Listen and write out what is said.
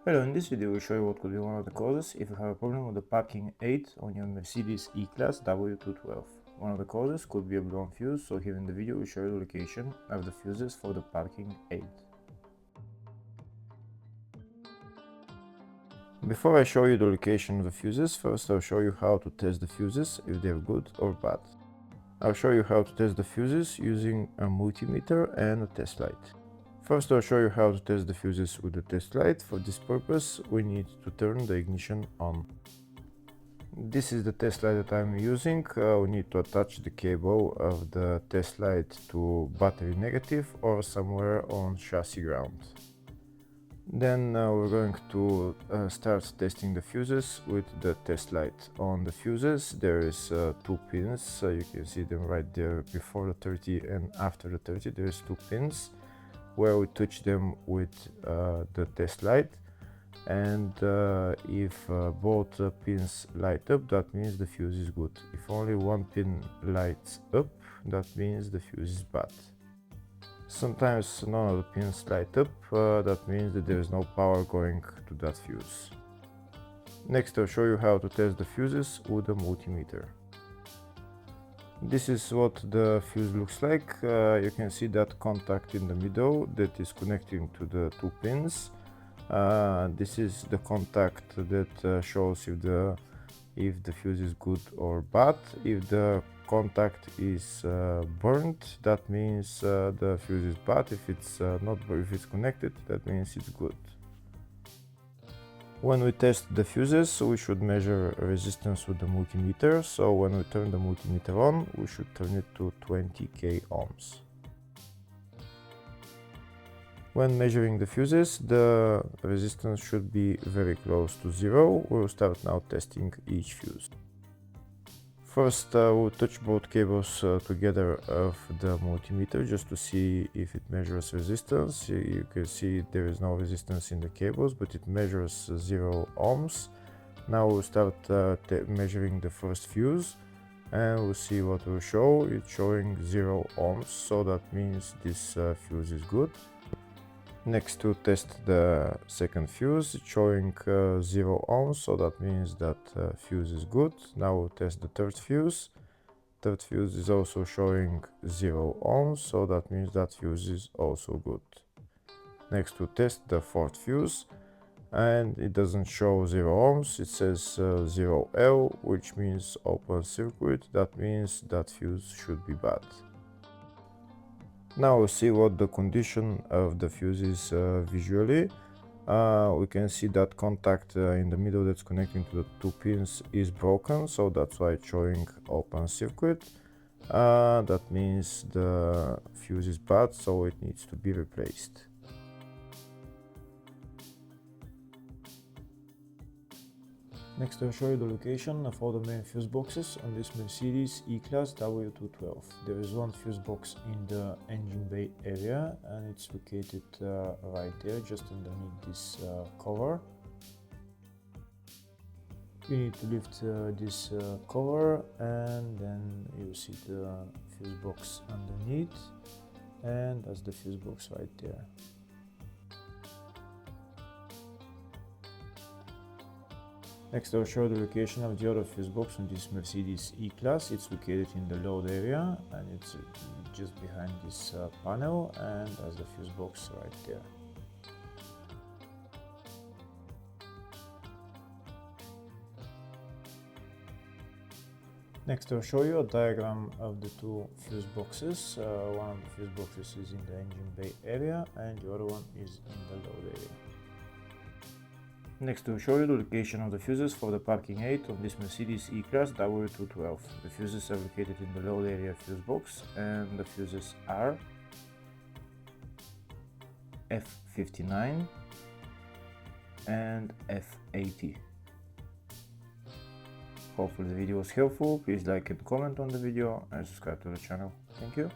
Hello, in this video we'll show you what could be one of the causes if you have a problem with the parking aid on your Mercedes E-Class W212. One of the causes could be a blown fuse, so here in the video we'll show you the location of the fuses for the parking aid. Before I show you the location of the fuses, first I'll show you how to test the fuses, if they're good or bad. I'll show you how to test the fuses using a multimeter and a test light. First I'll show you how to test the fuses with the test light. For this purpose we need to turn the ignition on. This is the test light that I'm using. We need to attach the cable of the test light to battery negative or somewhere on chassis ground. Then we're going to start testing the fuses with the test light. On the fuses there is 2 pins, you can see them right there before the 30 and after the 30 there is 2 pins where we touch them with the test light, and if both pins light up, that means the fuse is good. If only one pin lights up, that means the fuse is bad. Sometimes none of the pins light up, that means that there is no power going to that fuse. Next I'll show you how to test the fuses with a multimeter. This is what the fuse looks like. You can see that contact in the middle that is connecting to the 2 pins. This is the contact that shows if the fuse is good or bad. If the contact is burnt, that means the fuse is bad. If it's if it's connected, that means it's good. When we test the fuses, we should measure resistance with the multimeter. So when we turn the multimeter on, we should turn it to 20k ohms. When measuring the fuses, the resistance should be very close to 0. We'll start now testing each fuse. First we'll touch both cables together of the multimeter just to see if it measures resistance. You can see there is no resistance in the cables, but it measures 0 ohms. Now we'll start measuring the first fuse and we'll see what will show. It's showing 0 ohms, so that means this fuse is good. Next to test the second fuse, it's showing 0 ohms, so that means that fuse is good. Now we'll test the third fuse. Third fuse is also showing 0 ohms, so that means that fuse is also good. Next we'll test the fourth fuse, and it doesn't show 0 ohms, it says 0L, which means open circuit. That means that fuse should be bad. Now we'll see what the condition of the fuse is visually. We can see that contact in the middle that's connecting to the 2 pins is broken, so that's why it's showing open circuit. That means the fuse is bad, so it needs to be replaced. Next I'll show you the location of all the main fuse boxes on this Mercedes E-Class W212. There is one fuse box in the engine bay area and it's located right there, just underneath this cover. You need to lift this cover and then you see the fuse box underneath, and that's the fuse box right there. Next I'll show the location of the other fuse box on this Mercedes E-Class. It's located in the load area and it's just behind this panel, and that's the fuse box right there. Next I'll show you a diagram of the 2 fuse boxes. One of the fuse boxes is in the engine bay area and the other one is in the load area. Next, we'll show you the location of the fuses for the parking aid on this Mercedes E-Class W212. The fuses are located in the load area fuse box, and the fuses are F59 and F80. Hopefully the video was helpful. Please like and comment on the video and subscribe to the channel. Thank you.